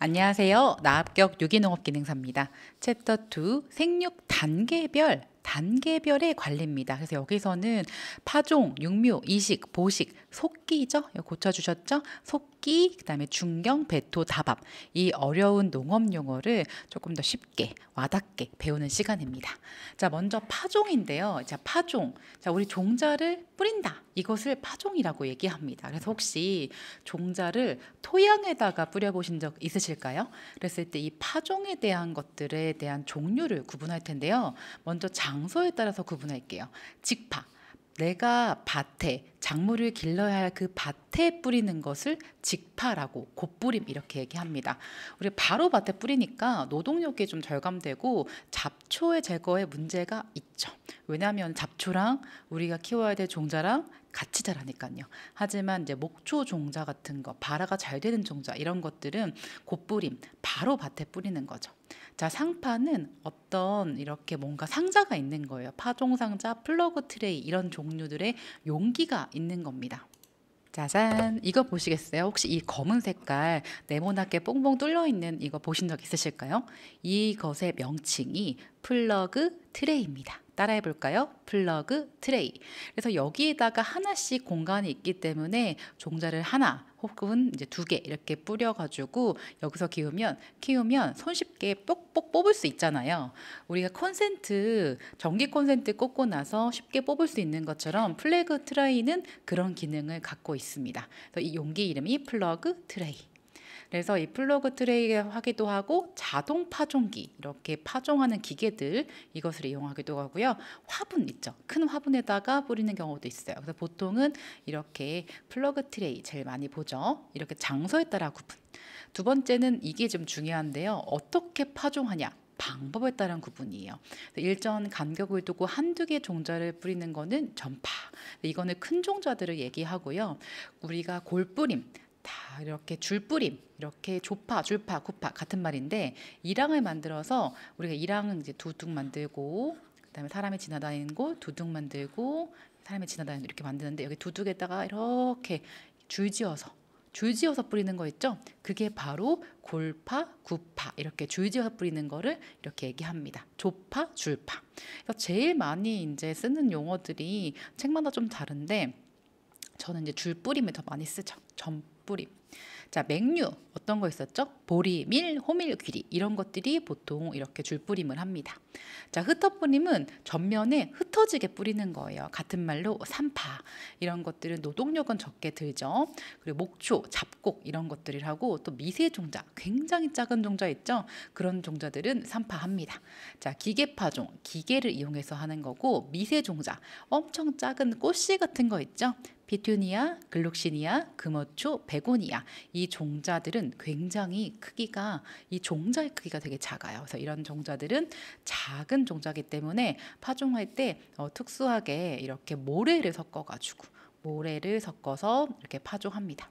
안녕하세요. 나합격 유기농업기능사입니다. 챕터 2 생육 단계별의 관리입니다. 그래서 여기서는 파종, 육묘, 이식, 보식, 속기죠. 이거 고쳐주셨죠? 속기, 그다음에 중경, 배토, 다밥. 이 어려운 농업 용어를 조금 더 쉽게 와닿게 배우는 시간입니다. 자, 먼저 파종인데요. 자, 파종. 자, 우리 종자를 뿌린다. 이것을 파종이라고 얘기합니다. 그래서 혹시 종자를 토양에다가 뿌려보신 적 있으실까요? 그랬을 때 이 파종에 대한 것들에 대한 종류를 구분할 텐데요. 먼저 장소에 따라서 구분할게요. 직파. 내가 밭에 작물을 길러야 할 그 밭에 뿌리는 것을 직파라고 곧뿌림 이렇게 얘기합니다. 우리 바로 밭에 뿌리니까 노동력이 좀 절감되고 잡초의 제거에 문제가 있죠. 왜냐하면 잡초랑 우리가 키워야 될 종자랑 같이 자라니까요. 하지만 이제 목초 종자 같은 거, 발화가 잘 되는 종자 이런 것들은 곧뿌림, 바로 밭에 뿌리는 거죠. 자, 상파는 어떤 이렇게 뭔가 상자가 있는 거예요. 파종 상자, 플러그 트레이 이런 종류들의 용기가 있는 겁니다. 짜잔, 이거 보시겠어요? 혹시 이 검은 색깔 네모나게 뽕뽕 뚫려 있는 이거 보신 적 있으실까요? 이것의 명칭이 플러그 트레이입니다. 따라해 볼까요? 플러그 트레이. 그래서 여기에다가 하나씩 공간이 있기 때문에 종자를 하나 혹은 이제 두 개 이렇게 뿌려가지고 여기서 키우면 손쉽게 뽁뽁 뽑을 수 있잖아요. 우리가 전기 콘센트 꽂고 나서 쉽게 뽑을 수 있는 것처럼 플러그 트레이는 그런 기능을 갖고 있습니다. 그래서 이 용기 이름이 플러그 트레이. 그래서 이 플러그 트레이 하기도 하고 자동 파종기 이렇게 파종하는 기계들 이것을 이용하기도 하고요. 화분 있죠. 큰 화분에다가 뿌리는 경우도 있어요. 그래서 보통은 이렇게 플러그 트레이 제일 많이 보죠. 이렇게 장소에 따라 구분. 두 번째는 이게 좀 중요한데요. 어떻게 파종하냐? 방법에 따른 구분이에요. 일정 간격을 두고 한두 개 종자를 뿌리는 거는 전파. 이거는 큰 종자들을 얘기하고요. 우리가 골뿌림 다 이렇게 줄뿌림, 이렇게 조파, 줄파, 구파 같은 말인데 이랑을 만들어서 우리가 이랑은 이제 두둑 만들고 그다음에 사람이 지나다니는 곳 두둑 만들고 사람이 지나다니는 이렇게 만드는데 여기 두둑에다가 이렇게 줄지어서 뿌리는 거 있죠? 그게 바로 골파, 구파 이렇게 줄지어서 뿌리는 거를 이렇게 얘기합니다. 조파, 줄파. 그래서 제일 많이 이제 쓰는 용어들이 책마다 좀 다른데 저는 이제 줄뿌림을 더 많이 쓰죠. 전뿌림. 자, 맹류 어떤 거 있었죠? 보리, 밀, 호밀, 귀리 이런 것들이 보통 이렇게 줄뿌림을 합니다. 자, 흩어뿌림은 전면에 흩어지게 뿌리는 거예요. 같은 말로 산파 이런 것들은 노동력은 적게 들죠. 그리고 목초, 잡곡 이런 것들을 하고 또 미세 종자 굉장히 작은 종자 있죠. 그런 종자들은 산파합니다. 자, 기계파종 기계를 이용해서 하는 거고 미세 종자 엄청 작은 꽃씨 같은 거 있죠. 피투니아, 글록시니아, 금어초, 베고니아 이 종자들은 굉장히 크기가 이 종자의 크기가 되게 작아요. 그래서 이런 종자들은 작은 종자이기 때문에 파종할 때 특수하게 이렇게 모래를 섞어서 이렇게 파종합니다.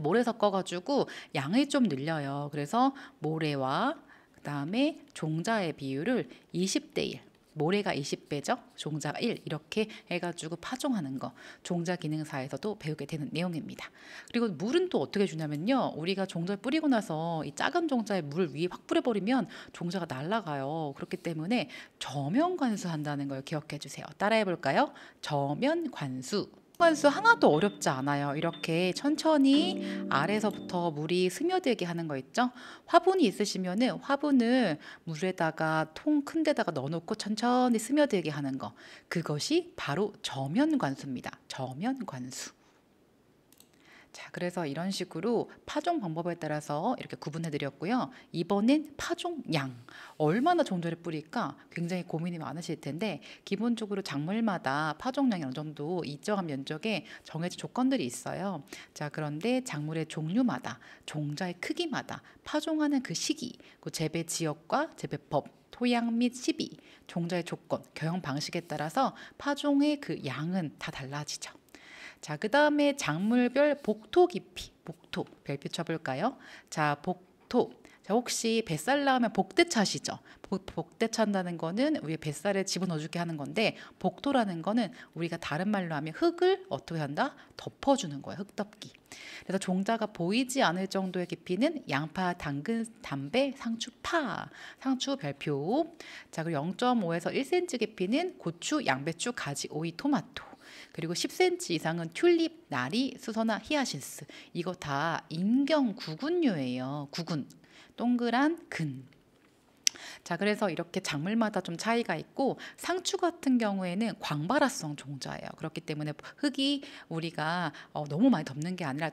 모래 섞어가지고 양을 좀 늘려요. 그래서 모래와 그다음에 종자의 비율을 20대 1 모래가 20배죠. 종자가 1 이렇게 해가지고 파종하는 거 종자 기능사에서도 배우게 되는 내용입니다. 그리고 물은 또 어떻게 주냐면요. 우리가 종자를 뿌리고 나서 이 작은 종자에 물을 위에 확 뿌려버리면 종자가 날아가요. 그렇기 때문에 저면 관수한다는 걸 기억해 주세요. 따라해 볼까요? 저면 관수. 관수 하나도 어렵지 않아요. 이렇게 천천히 아래서부터 물이 스며들게 하는 거 있죠. 화분이 있으시면은 화분을 물에다가 통 큰 데다가 넣어놓고 천천히 스며들게 하는 거. 그것이 바로 저면 관수입니다. 저면 관수. 자, 그래서 이런 식으로 파종 방법에 따라서 이렇게 구분해 드렸고요. 이번엔 파종량. 얼마나 종자를 뿌릴까 굉장히 고민이 많으실 텐데 기본적으로 작물마다 파종량이 어느 정도 일정한 면적에 정해진 조건들이 있어요. 자, 그런데 작물의 종류마다 종자의 크기마다 파종하는 그 시기, 그 재배 지역과 재배법 토양 및 시비, 종자의 조건, 경영 방식에 따라서 파종의 그 양은 다 달라지죠. 자, 그 다음에 작물별 복토 깊이, 복토 별표 쳐볼까요? 자, 복토. 자, 혹시 뱃살 나오면 복대 차시죠? 복대 찬다는 거는 우리 뱃살에 집어넣어주게 하는 건데, 복도라는 거는 우리가 다른 말로 하면 흙을 어떻게 한다? 덮어주는 거예요. 흙덮기. 그래서 종자가 보이지 않을 정도의 깊이는 양파, 당근, 담배, 상추, 파. 상추 별표. 자, 그리고 0.5에서 1cm 깊이는 고추, 양배추, 가지, 오이, 토마토. 그리고 10cm 이상은 튤립, 나리, 수서나 히아신스. 이거 다 인경 구근류예요. 구근. 동그란 근. 자, 그래서 이렇게 작물마다 좀 차이가 있고, 상추 같은 경우에는 광발화성 종자예요. 그렇기 때문에 흙이 우리가 너무 많이 덮는 게 아니라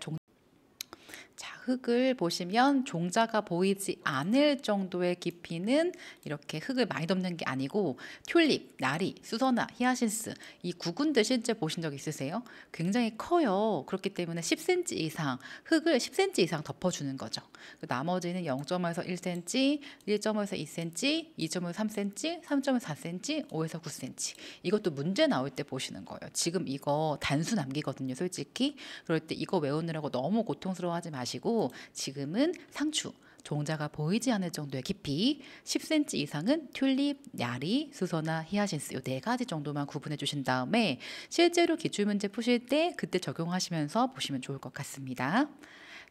자, 흙을 보시면 종자가 보이지 않을 정도의 깊이는 이렇게 흙을 많이 덮는 게 아니고, 튤립, 나리, 수서나, 히아신스 이 구근들 실제 보신 적 있으세요? 굉장히 커요. 그렇기 때문에 10cm 이상, 흙을 10cm 이상 덮어주는 거죠. 나머지는 0.5에서 1cm, 1.5에서 2cm, 2.5에서 3cm, 3.5에서 4cm, 5에서 9cm. 이것도 문제 나올 때 보시는 거예요. 지금 이거 단수 남기거든요, 솔직히. 그럴 때 이거 외우느라고 너무 고통스러워하지 마시고, 지금은 상추, 종자가 보이지 않을 정도의 깊이, 10cm 이상은 튤립, 야리, 수서나 히아신스 이 네 가지 정도만 구분해 주신 다음에 실제로 기출문제 푸실 때 그때 적용하시면서 보시면 좋을 것 같습니다.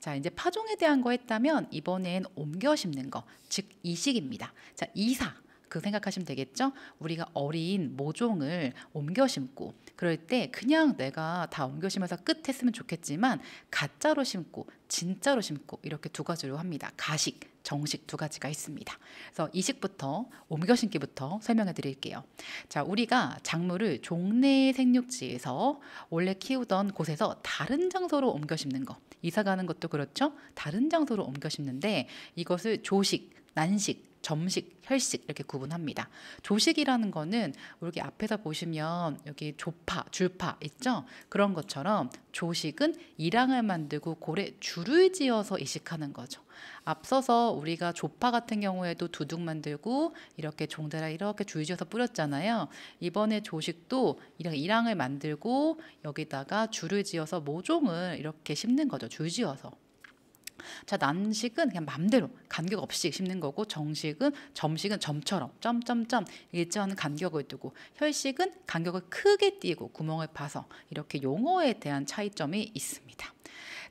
자, 이제 파종에 대한 거 했다면 이번엔 옮겨 심는 거, 즉 이식입니다. 자, 이사. 그 생각하시면 되겠죠? 우리가 어린 모종을 옮겨 심고, 그럴 때 그냥 내가 다 옮겨 심어서 끝 했으면 좋겠지만, 가짜로 심고 진짜로 심고 이렇게 두 가지로 합니다. 가식, 정식 두 가지가 있습니다. 그래서 이식부터 옮겨 심기부터 설명해 드릴게요. 자, 우리가 작물을 종래 생육지에서 원래 키우던 곳에서 다른 장소로 옮겨 심는 거, 이사 가는 것도 그렇죠? 다른 장소로 옮겨 심는데, 이것을 조식, 난식, 점식, 혈식 이렇게 구분합니다. 조식이라는 거는 여기 앞에서 보시면 여기 조파, 줄파 있죠? 그런 것처럼 조식은 이랑을 만들고 고래 줄을 지어서 이식하는 거죠. 앞서서 우리가 조파 같은 경우에도 두둑 만들고 이렇게 종자를 이렇게 줄 지어서 뿌렸잖아요. 이번에 조식도 이랑을 만들고 여기다가 줄을 지어서 모종을 이렇게 심는 거죠. 줄 지어서. 자, 난식은 그냥 맘대로 간격 없이 심는 거고, 점식은 점처럼 점점점 일정한 간격을 두고, 혈식은 간격을 크게 띄고 구멍을 파서, 이렇게 용어에 대한 차이점이 있습니다.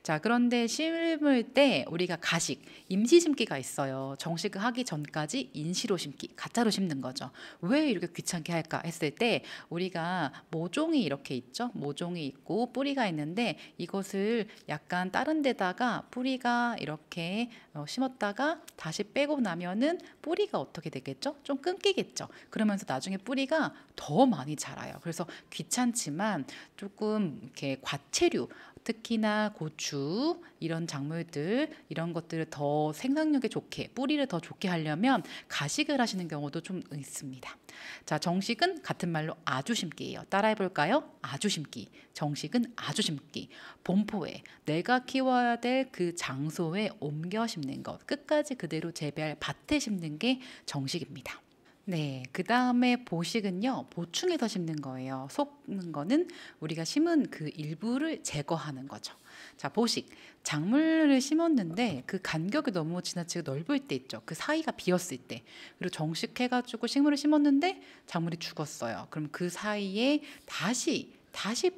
자, 그런데 심을 때 우리가 가식, 임시 심기가 있어요. 정식을 하기 전까지 인시로 심기, 가짜로 심는 거죠. 왜 이렇게 귀찮게 할까 했을 때, 우리가 모종이 이렇게 있죠. 모종이 있고 뿌리가 있는데, 이것을 약간 다른 데다가 뿌리가 이렇게 심었다가 다시 빼고 나면은 뿌리가 어떻게 되겠죠? 좀 끊기겠죠. 그러면서 나중에 뿌리가 더 많이 자라요. 그래서 귀찮지만 조금 이렇게 과체류, 특히나 고추 이런 작물들, 이런 것들을 더 생산력에 좋게, 뿌리를 더 좋게 하려면 가식을 하시는 경우도 좀 있습니다. 자, 정식은 같은 말로 아주 심기예요. 따라해 볼까요? 아주 심기. 정식은 아주 심기. 본포에 내가 키워야 될 그 장소에 옮겨 심는 것, 끝까지 그대로 재배할 밭에 심는 게 정식입니다. 네, 그 다음에 보식은요, 보충해서 심는 거예요. 속는 거는 우리가 심은 그 일부를 제거하는 거죠. 자, 보식. 작물을 심었는데 그 간격이 너무 지나치게 넓을 때 있죠. 그 사이가 비었을 때. 그리고 정식해가지고 식물을 심었는데 작물이 죽었어요. 그럼 그 사이에 다시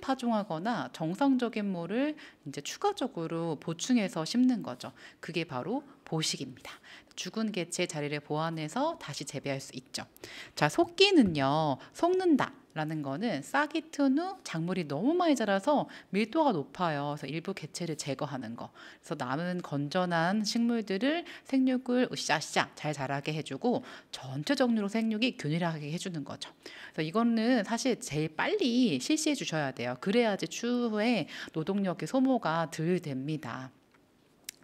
파종하거나 정상적인 물을 이제 추가적으로 보충해서 심는 거죠. 그게 바로 보식입니다. 죽은 개체 자리를 보완해서 다시 재배할 수 있죠. 자, 속기는요, 속는다 라는 거는 싹이 튼 후 작물이 너무 많이 자라서 밀도가 높아요. 그래서 일부 개체를 제거하는 거. 그래서 남은 건전한 식물들을 생육을 으쌰으쌰 잘 자라게 해주고, 전체적으로 생육이 균일하게 해주는 거죠. 그래서 이거는 사실 제일 빨리 실시해 주셔야 돼요. 그래야지 추후에 노동력의 소모가 덜 됩니다.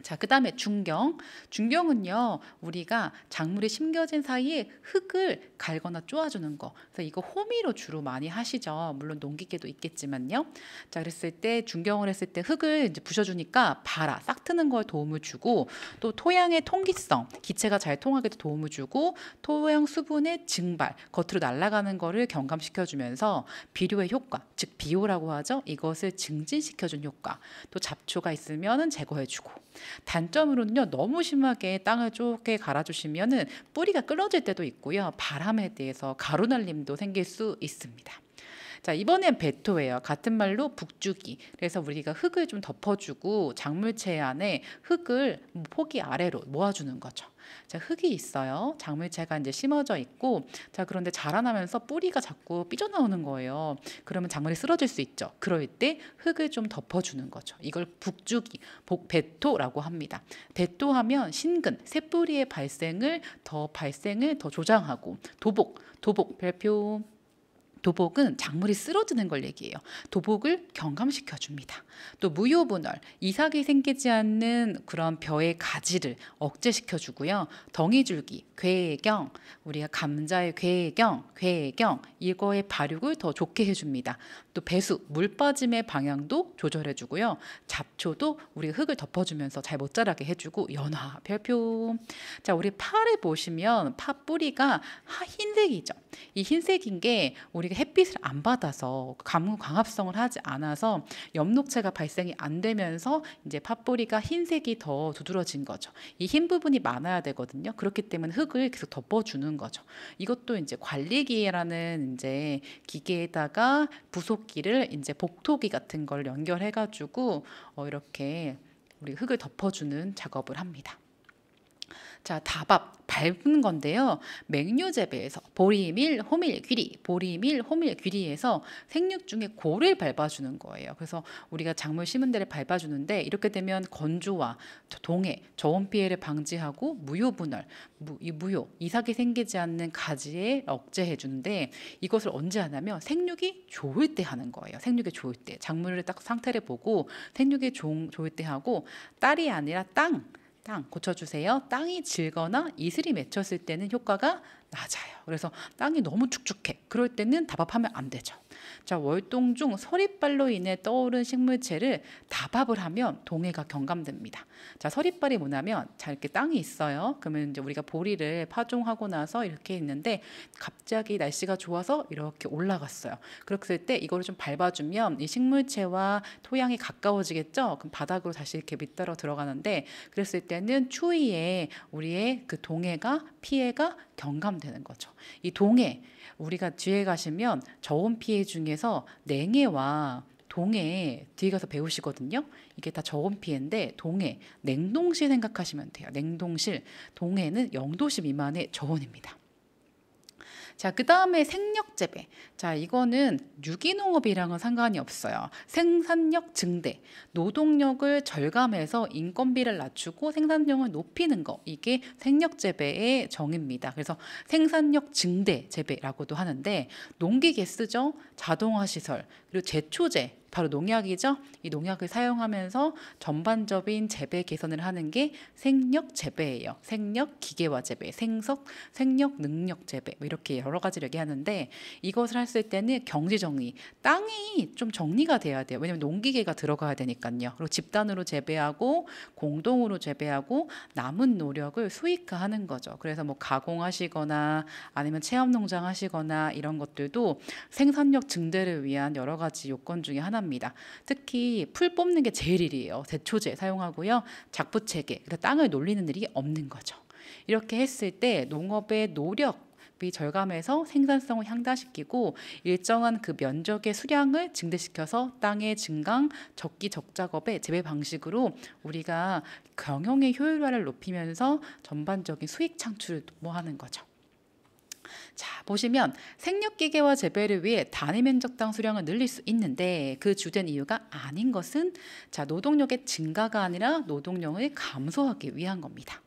자, 그 다음에 중경. 중경은요, 우리가 작물이 심겨진 사이에 흙을 갈거나 쪼아주는 거. 그래서 이거 호미로 주로 많이 하시죠. 물론 농기계도 있겠지만요. 자, 그랬을 때 중경을 했을 때 흙을 이제 부셔주니까 싹 트는 거에 도움을 주고, 또 토양의 통기성, 기체가 잘 통하게도 도움을 주고, 토양 수분의 증발, 겉으로 날아가는 거를 경감시켜주면서 비료의 효과, 즉 비오라고 하죠. 이것을 증진시켜준 효과. 또 잡초가 있으면 제거해주고. 단점으로는요, 너무 심하게 땅을 좁게 갈아주시면은 뿌리가 끊어질 때도 있고요. 바람에 대해서 가루날림도 생길 수 있습니다. 자, 이번엔 배토예요. 같은 말로 북주기. 그래서 우리가 흙을 좀 덮어주고 작물체 안에 흙을 포기 아래로 모아주는 거죠. 자, 흙이 있어요. 작물체가 이제 심어져 있고, 자, 그런데 자라나면서 뿌리가 자꾸 삐져나오는 거예요. 그러면 작물이 쓰러질 수 있죠. 그럴 때 흙을 좀 덮어주는 거죠. 이걸 북주기, 배토라고 합니다. 배토하면 신근, 새뿌리의 발생을 더 조장하고, 도복 별표. 도복은 작물이 쓰러지는 걸 얘기해요. 도복을 경감시켜 줍니다. 또 무효분열, 이삭이 생기지 않는 그런 벼의 가지를 억제시켜 주고요. 덩이줄기, 괴경, 우리가 감자의 괴경 이거의 발육을 더 좋게 해줍니다. 또 배수, 물 빠짐의 방향도 조절해 주고요. 잡초도 우리가 흙을 덮어주면서 잘 못 자라게 해주고, 연화, 별표. 자, 우리 파를 보시면 파 뿌리가 흰색이죠. 이 흰색인 게 우리가 햇빛을 안 받아서 광합성을 하지 않아서 엽록체가 발생이 안 되면서 이제 팥뿌리가 흰색이 더 두드러진 거죠. 이 흰 부분이 많아야 되거든요. 그렇기 때문에 흙을 계속 덮어주는 거죠. 이것도 이제 관리기라는 이제 기계에다가 부속기를 이제 복토기 같은 걸 연결해가지고 이렇게 우리 흙을 덮어주는 작업을 합니다. 자, 다밥 밟은 건데요. 맹류 재배에서 보리밀, 호밀, 귀리, 보리밀, 호밀, 귀리에서 생육 중에 고를 밟아주는 거예요. 그래서 우리가 작물 심은 데를 밟아주는데 이렇게 되면 건조와 동해, 저온 피해를 방지하고 무효분열, 이삭이 생기지 않는 가지에 억제해 주는데 이것을 언제 하냐면 생육이 좋을 때 하는 거예요. 생육이 좋을 때 작물을 딱 상태를 보고 생육이 좋을 때 하고 딸이 아니라 땅 고쳐주세요. 땅이 질거나 이슬이 맺혔을 때는 효과가 낮아요. 그래서 땅이 너무 축축해. 그럴 때는 다밥하면 안 되죠. 자, 월동 중 서리빨로 인해 떠오른 식물체를 다밥을 하면 동해가 경감됩니다. 자, 서리빨이 뭐냐면 자, 이렇게 땅이 있어요. 그러면 이제 우리가 보리를 파종하고 나서 이렇게 있는데 갑자기 날씨가 좋아서 이렇게 올라갔어요. 그랬을 때 이거를 좀 밟아주면 이 식물체와 토양이 가까워지겠죠. 그럼 바닥으로 다시 이렇게 밑따라 들어가는데 그랬을 때는 추위에 우리의 그 동해가 피해가 경감되는 거죠. 이 동해 우리가 뒤에 가시면 저온 피해 중에서 냉해와 동해 뒤에 가서 배우시거든요. 이게 다 저온 피해인데 동해, 냉동실 생각하시면 돼요. 냉동실, 동해는 0도씨 미만의 저온입니다. 자, 그 다음에 생력 재배. 자, 이거는 유기농업이랑은 상관이 없어요. 생산력 증대, 노동력을 절감해서 인건비를 낮추고 생산력을 높이는 거. 이게 생력 재배의 정의입니다. 그래서 생산력 증대 재배라고도 하는데 농기계 쓰죠. 자동화 시설, 그리고 제초제. 바로 농약이죠. 이 농약을 사용하면서 전반적인 재배 개선을 하는 게 생력 재배예요. 생력 기계화 재배, 생력 능력 재배 뭐 이렇게 여러 가지를 얘기하는데 이것을 했을 때는 경지 정리, 땅이 좀 정리가 돼야 돼요. 왜냐하면 농기계가 들어가야 되니까요. 그리고 집단으로 재배하고 공동으로 재배하고 남은 노력을 수익화하는 거죠. 그래서 뭐 가공하시거나 아니면 체험농장 하시거나 이런 것들도 생산력 증대를 위한 여러 가지 요건 중에 하나. 특히 풀 뽑는 게 제일 일이에요. 제초제 사용하고요. 작부체계, 그러니까 땅을 놀리는 일이 없는 거죠. 이렇게 했을 때 농업의 노력이 절감해서 생산성을 향상시키고 일정한 그 면적의 수량을 증대시켜서 땅의 증강, 적기 적작업의 재배 방식으로 우리가 경영의 효율화를 높이면서 전반적인 수익 창출을 도모하는 거죠. 자, 보시면 생육기계화 재배를 위해 단위 면적당 수량을 늘릴 수 있는데 그 주된 이유가 아닌 것은 자, 노동력의 증가가 아니라 노동력을 감소하기 위한 겁니다.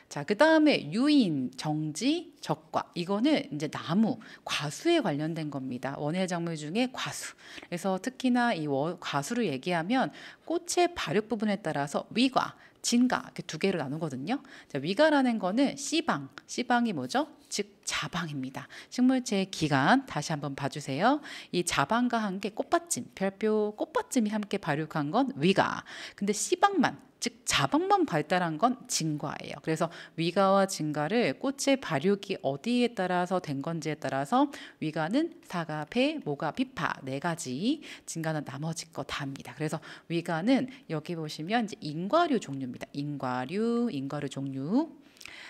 자, 그 다음에 유인, 정지, 적과 이거는 이제 나무, 과수에 관련된 겁니다. 원예 작물 중에 과수. 그래서 특히나 이 과수를 얘기하면 꽃의 발육 부분에 따라서 위과, 진가 이렇게 두 개로 나누거든요. 자, 위가라는 거는 씨방이 뭐죠? 즉 자방입니다. 식물체의 기간 다시 한번 봐주세요. 이 자방과 함께 꽃받침, 별표 꽃받침이 함께 발육한 건 위가. 근데 씨방만, 즉 자방만 발달한 건 진과예요. 그래서 위가와 진과를 꽃의 발육이 어디에 따라서 된 건지에 따라서 위가는 사과, 배, 모가, 비파 네 가지, 진과는 나머지 거 다입니다. 그래서 위가는 여기 보시면 이제 인과류 종류입니다. 인과류 종류.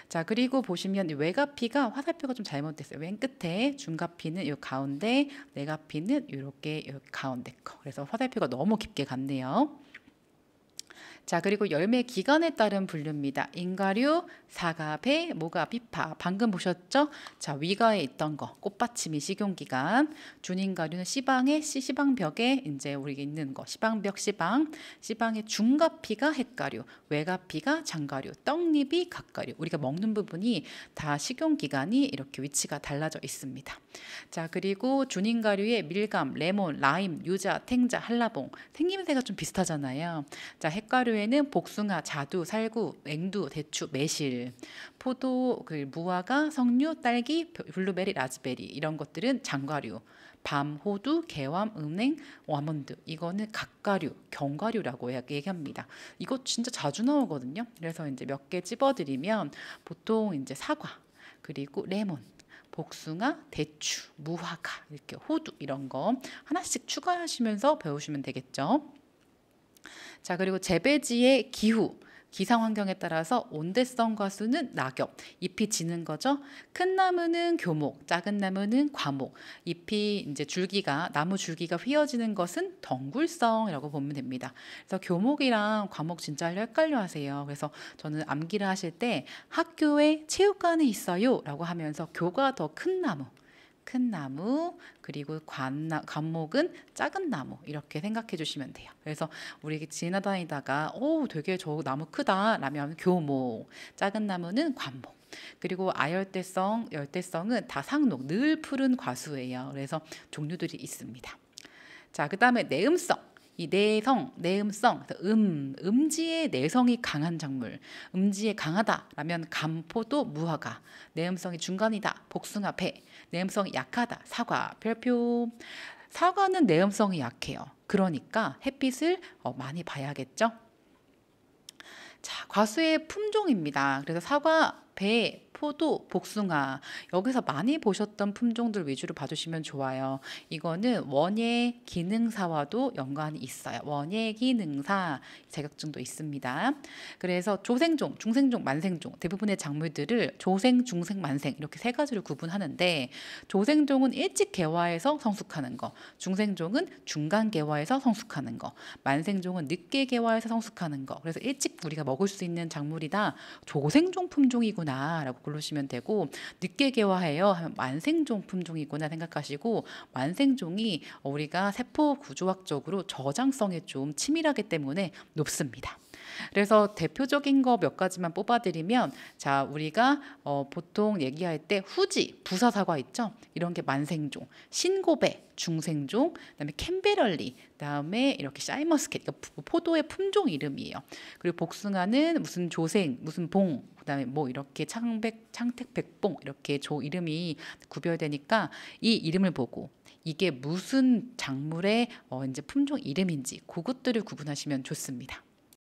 자, 그리고 보시면 외가피가 화살표가 좀 잘못됐어요. 맨 끝에 중가피는 이 가운데, 내가피는 이렇게 가운데 거. 그래서 화살표가 너무 깊게 갔네요. 자, 그리고 열매 기간에 따른 분류입니다. 인과류, 사과, 배, 모가, 비파. 방금 보셨죠? 자, 위가에 있던 거 꽃받침이 식용기간. 준인과류는 씨방에 씨방벽에 이제 우리가 있는 거 씨방벽 씨방의 중가피가 핵과류, 외가피가 장과류, 떡잎이 갓과류. 우리가 먹는 부분이 다 식용기간이 이렇게 위치가 달라져 있습니다. 자, 그리고 준인과류의 밀감, 레몬, 라임, 유자, 탱자, 한라봉. 생김새가 좀 비슷하잖아요. 자, 핵과류에는 복숭아, 자두, 살구, 앵두, 대추, 매실, 포도, 무화과, 석류, 딸기, 블루베리, 라즈베리 이런 것들은 장과류. 밤, 호두, 개암, 은행, 아몬드 이거는 갓과류, 견과류라고 얘기합니다. 이거 진짜 자주 나오거든요. 그래서 이제 몇 개 찝어드리면 보통 이제 사과, 그리고 레몬, 복숭아, 대추, 무화과, 이렇게 호두 이런 거 하나씩 추가하시면서 배우시면 되겠죠. 자, 그리고 재배지의 기후, 기상 환경에 따라서 온대성 과수는 낙엽, 잎이 지는 거죠. 큰 나무는 교목, 작은 나무는 과목. 잎이 이제 나무 줄기가 휘어지는 것은 덩굴성이라고 보면 됩니다. 그래서 교목이랑 과목 진짜 헷갈려 하세요. 그래서 저는 암기를 하실 때 학교에 체육관이 있어요라고 하면서 교가 더 큰 나무, 그리고 관목은 작은 나무 이렇게 생각해 주시면 돼요. 그래서 우리 지나다니다가 되게 저 나무 크다 라면 교목, 작은 나무는 관목. 그리고 열대성은 다 상록, 늘 푸른 과수예요. 그래서 종류들이 있습니다. 자, 그 다음에 내음성. 이 내음성, 음지의 내성이 강한 작물, 음지에 강하다라면 감포도 무화과, 내음성이 중간이다, 복숭아, 배, 내음성이 약하다, 사과, 별표. 사과는 내음성이 약해요. 그러니까 햇빛을 많이 봐야겠죠. 자, 과수의 품종입니다. 그래서 사과, 배, 포도, 복숭아 여기서 많이 보셨던 품종들 위주로 봐주시면 좋아요. 이거는 원예 기능사와도 연관이 있어요. 원예 기능사 자격증도 있습니다. 그래서 조생종, 중생종, 만생종 대부분의 작물들을 조생, 중생, 만생 이렇게 세 가지로 구분하는데 조생종은 일찍 개화해서 성숙하는 거, 중생종은 중간 개화해서 성숙하는 거, 만생종은 늦게 개화해서 성숙하는 거. 그래서 일찍 우리가 먹을 수 있는 작물이다 조생종 품종이구나 라고 고르시면 되고, 늦게 개화해요 하면 만생종 품종이구나 생각하시고, 만생종이 우리가 세포 구조학적으로 저장성에 좀 치밀하기 때문에 높습니다. 그래서 대표적인 거 몇 가지만 뽑아드리면, 자, 우리가 보통 얘기할 때 후지, 부사사과 있죠? 이런 게 만생종, 신고배, 중생종, 그다음에 캔베럴리, 그다음에 이렇게 샤인머스켓, 포도의 품종 이름이에요. 그리고 복숭아는 무슨 조생, 무슨 봉, 그다음에 뭐 이렇게 창택백봉 이렇게 조 이름이 구별되니까 이 이름을 보고 이게 무슨 작물의 이제 품종 이름인지 그것들을 구분하시면 좋습니다.